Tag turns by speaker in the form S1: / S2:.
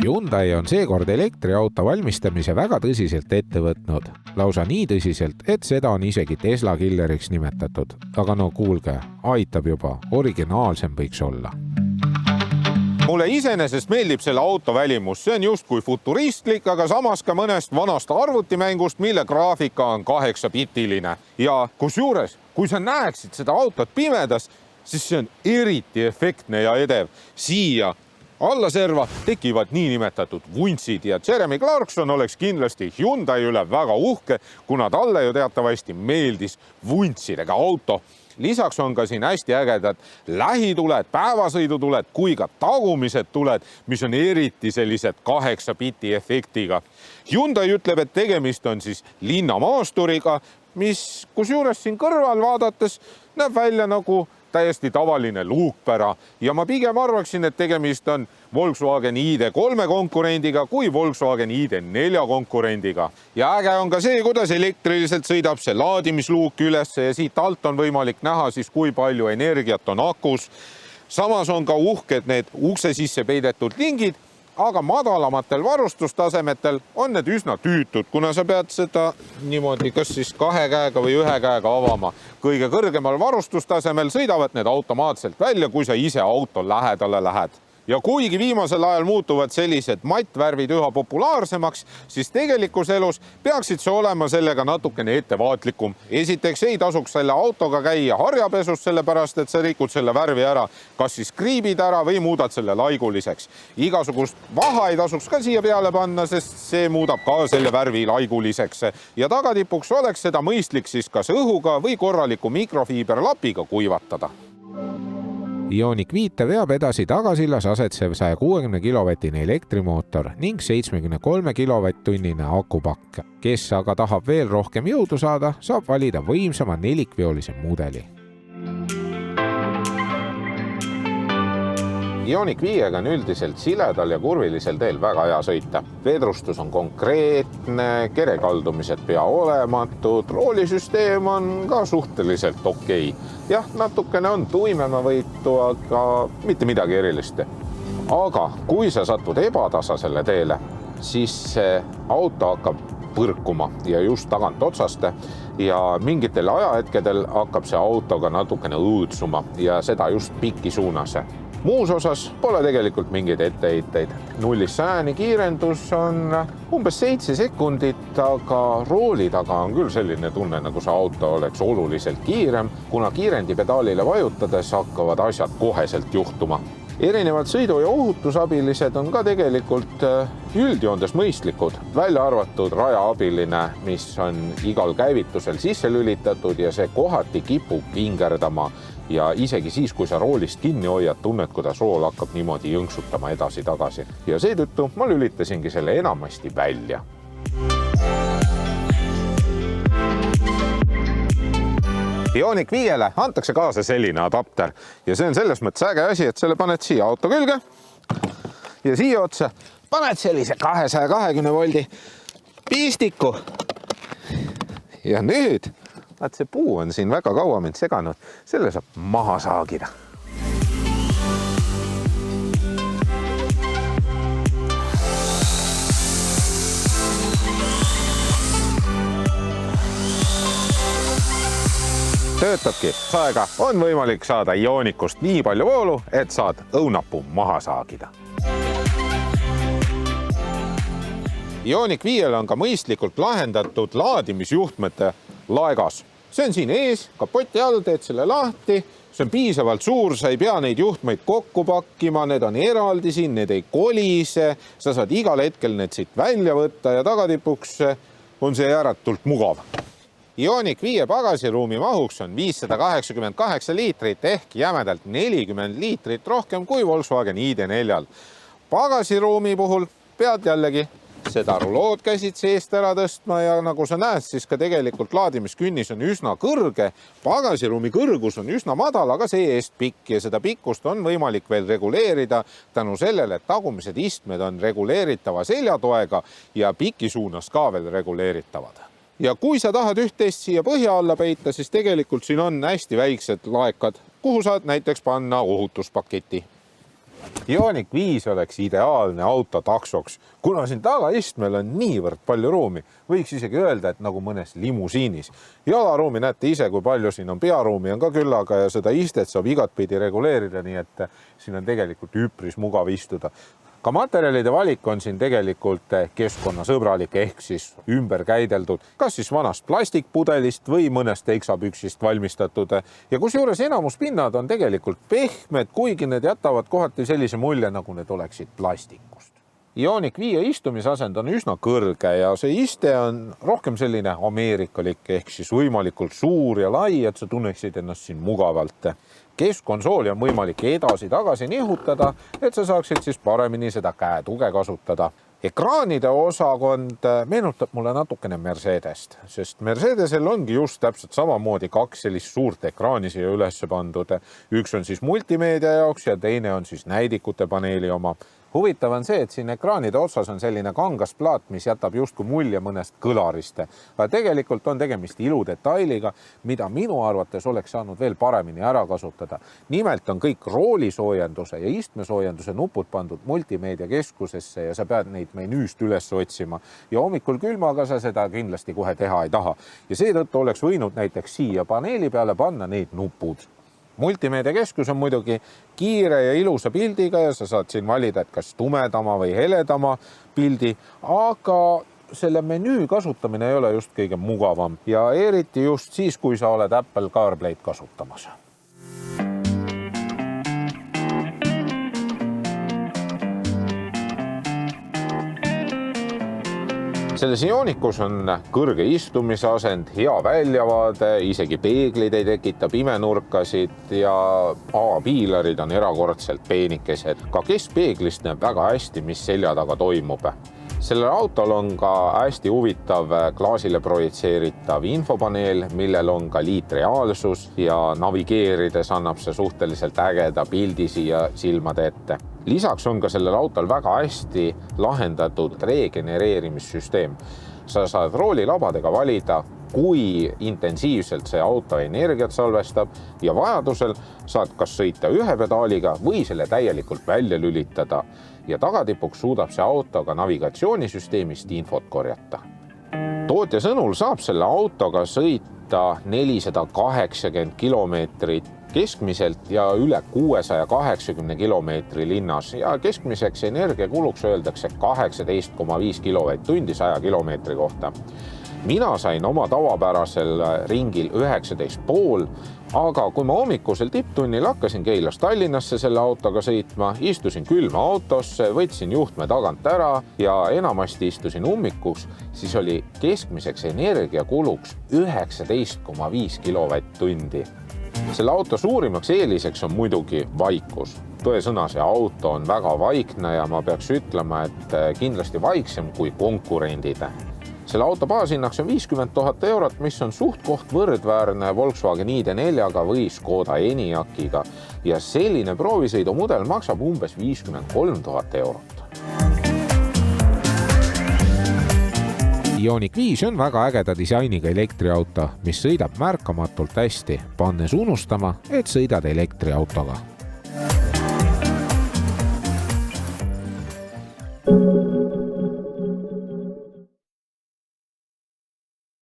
S1: Hyundai on seekord elektriauto valmistamise väga tõsiselt ette võtnud. Lausa nii tõsiselt, et seda on isegi Tesla killeriks nimetatud. Aga no kuulge, aitab juba, originaalsem võiks olla.
S2: Mulle iseenesest meeldib selle auto välimus. See on justkui futuristlik, aga samas ka mõnest vanast arvutimängust, mille graafika on 8-bitiline. Ja kusjuures, kui sa näeksid seda autot pimedas, siis see on eriti efektne ja edev. Siia alla serva tekivad niinimetatud vuntsid ja Jeremy Clarkson oleks kindlasti Hyundai üle väga uhke, kuna talle ju teatavasti meeldis vuntsidega auto. Lisaks on ka siin hästi ägedad lähituled, päevasõidutuled kui ka tagumised tuled, mis on eriti sellised 8-biti efektiga. Hyundai ütleb, et tegemist on siis linnamaasturiga, mis kusjuures siin kõrval vaadates näeb välja nagu täiesti tavaline luukpära ja ma pigem arvaksin, et tegemist on Volkswagen ID3 konkurendiga kui Volkswagen ID4 konkurendiga. Ja äge on ka see, kuidas elektriliselt sõidab see laadimisluuk üles ja siit alt on võimalik näha siis, kui palju energiat on akus. Samas on ka uhked need ukse sisse peidetud lingid, aga madalamatel varustustasemetel on need üsna tüütud, kuna sa pead seda niimoodi kas siis 2 käega või 1 käega avama. Kõige kõrgemal varustustasemel sõidavad need automaatselt välja, kui sa ise auto lähedale lähed. Ja kuigi viimasel ajal muutuvad sellised mattvärvid üha populaarsemaks, siis tegelikus elus peaksid see olema sellega natukene ettevaatlikum. Esiteks ei tasuks selle autoga käia harjapesus, sellepärast et sa rikud selle värvi ära, kas siis kriibid ära või muudad selle laiguliseks. Igasugust vaha ei tasuks ka siia peale panna, sest see muudab ka selle värvi laiguliseks. Ja tagatipuks oleks seda mõistlik siis kas õhuga või korraliku mikrofiiberlapiga kuivatada.
S1: Ioniq 5 veab edasi tagasillas asetsev 160 kilovatine elektrimootor ning 73 kilovatt-tunnine akupakk. Kes aga tahab veel rohkem jõudu saada, saab valida võimsama nelikveolise mudeli. Ioniq 5 on üldiselt siledal ja kurvilisel teel väga hea sõita. Vedrustus on konkreetne, kerekaldumised pea olematud, roolisüsteem on ka suhteliselt okei. Jah, natukene on tuimemavõitu, aga mitte midagi erilist. Aga kui sa satud ebatasasele teele, siis see auto hakkab põrkuma ja just tagant otsast ja mingitel ajahetkedel hakkab see autoga natukene õõtsuma ja seda just pikki suunas. Muus osas pole tegelikult mingeid etteheiteid. 0-100 kiirendus on umbes 7 sekundit, aga rooli taga on küll selline tunne, nagu see auto oleks oluliselt kiirem, kuna kiirendipedaalile vajutades hakkavad asjad koheselt juhtuma. Erinevad sõidu- ja ohutusabilised on ka tegelikult üldjoondes mõistlikud, välja arvatud rajaabiline, mis on igal käivitusel sisse lülitatud ja see kohati kipub vingerdama ja isegi siis, kui sa roolist kinni hoiad, tunned, kuidas rool hakkab niimoodi jõnksutama edasi-tagasi. Ja seetõttu ma lülitasingi selle enamasti välja. Ioniq 5-le antakse kaasa selline adapter ja see on selles mõttes äge asi, et selle paned siia auto külge ja siia otsa paned sellise 220 voldi pistiku. Ja nüüd, vaat see puu on siin väga kaua mind seganud, selle saab maha saagida. Töötabki, saega on võimalik saada Ioniqust nii palju voolu, et saad õunapuu maha saagida. Ioniq 5-l on ka mõistlikult lahendatud laadimisjuhtmete laegas. See on siin ees, kapoti all teed selle lahti, see on piisavalt suur, sa ei pea neid juhtmeid kokku pakkima, need on eraldi siin, need ei kolise, sa saad igal hetkel need siit välja võtta ja tagatipuks on see ääretult mugav. Ioniq 5 pagasiruumi mahuks on 588 liitrit ehk jämedalt 40 liitrit rohkem kui Volkswagen ID4-l. Pagasiruumi puhul pead jällegi seda rulood käsid seest ära tõstma ja nagu sa näed, siis ka tegelikult laadimiskünnis on üsna kõrge. Pagasiruumi kõrgus on üsna madal, aga see eest pikk ja seda pikkust on võimalik veel reguleerida tänu sellele, et tagumised istmed on reguleeritava seljatoega ja piki suunas ka veel reguleeritavad. Ja kui sa tahad üht-teist siia põhja alla peita, siis tegelikult siin on hästi väiksed laekad
S2: kuhu saad näiteks panna ohutuspaketi. Ioniq 5 oleks ideaalne auto taksoks, kuna siin tagaistmel on niivõrd palju ruumi. Võiks isegi öelda, et nagu mõnes limusiinis. Jalaruumi näete ise, kui palju siin on, pearuumi on ka küllaga ja seda istet saab igatpidi reguleerida, nii et siin on tegelikult üpris mugav istuda. Ka materjalide valik on siin tegelikult keskkonnasõbralik ehk siis ümber käideldud, kas siis vanast plastikpudelist või mõnest teksapüksist valmistatud. Ja kusjuures enamus pinnad on tegelikult pehmed, kuigi need jätavad kohati sellise mulje, nagu need oleksid plastikust. Ioniq 5 istumisasend on üsna kõrge ja see iste on rohkem selline ameerikalik ehk siis võimalikult suur ja lai, et sa tunneksid ennast siin mugavalt. Keskkonsooli on võimalik edasi-tagasi nihutada, et sa saaksid siis paremini seda käetuge kasutada. Ekraanide osakond meenutab mulle natukene Mercedest, sest Mercedesel ongi just täpselt samamoodi 2 sellist suurt ekraani siia üles pandud. Üks on siis multimeedia jaoks ja teine on siis näidikute paneeli oma. Huvitav on see, et siin ekraanide otsas on selline kangas plaat, mis jätab justkui mulje mõnest kõlarist. Aga tegelikult on tegemist iludetailiga, mida minu arvates oleks saanud veel paremini ära kasutada. Nimelt on kõik roolisoojenduse ja istmesoojenduse nupud pandud multimeedia keskusesse ja sa pead neid menüüst üles otsima. Ja hommikul külmaga sa seda kindlasti kohe teha ei taha. Ja seetõttu oleks võinud näiteks siia paneeli peale panna need nupud. Multimeedia keskus on muidugi kiire ja ilusa pildiga ja sa saad siin valida, et kas tumedama või heledama pildi, aga selle menüü kasutamine ei ole just kõige mugavam ja eriti just siis, kui sa oled Apple CarPlay'd kasutamas. Selles Ioniqus on kõrge istumisasend, hea väljavaade, isegi peeglid ei tekita pimenurkasid ja A-piilarid on erakordselt peenikesed. Ka keskpeeglist näeb väga hästi, mis selja taga toimub. Sellel autol on ka hästi huvitav klaasile projitseeritav infopaneel, millel on ka liitreaalsus ja navigeerides annab see suhteliselt ägeda pildi siia silmade ette. Lisaks on ka sellel autol väga hästi lahendatud regenereerimissüsteem. Sa saad roolilabadega valida, kui intensiivselt see auto energiat salvestab ja vajadusel saad kas sõita ühe pedaaliga või selle täielikult välja lülitada ja tagatipuks suudab see auto ka navigatsioonisüsteemist infot korjata. Tootja sõnul saab selle autoga sõita 480 kilomeetrit keskmiselt ja üle 680 kilomeetri linnas ja keskmiseks energiakuluks öeldakse 18,5 kilovatt-tundi 100 kilomeetri kohta. Mina sain oma tavapärasel ringil 19,5, aga kui ma hommikusel tipptunnil hakkasin Keilast Tallinnasse selle autoga sõitma, istusin külma autosse, võtsin juhtme tagant ära ja enamasti istusin ummikus, siis oli keskmiseks energiakuluks 19,5 kilovatt-tundi. Selle auto suurimaks eeliseks on muidugi vaikus. Tõesõna, see auto on väga vaikne ja ma peaks ütlema, et kindlasti vaiksem kui konkurendid. Selle auto baashinnaks on 50 000 eurot, mis on suht koht võrdväärne Volkswagen ID4 või Škoda Enyaqiga ja selline proovisõidumudel maksab umbes 53 000 eurot. Ioniq 5 on väga ägeda disainiga elektriauto, mis sõidab märkamatult hästi, pannes unustama, et sõidad elektriautoga.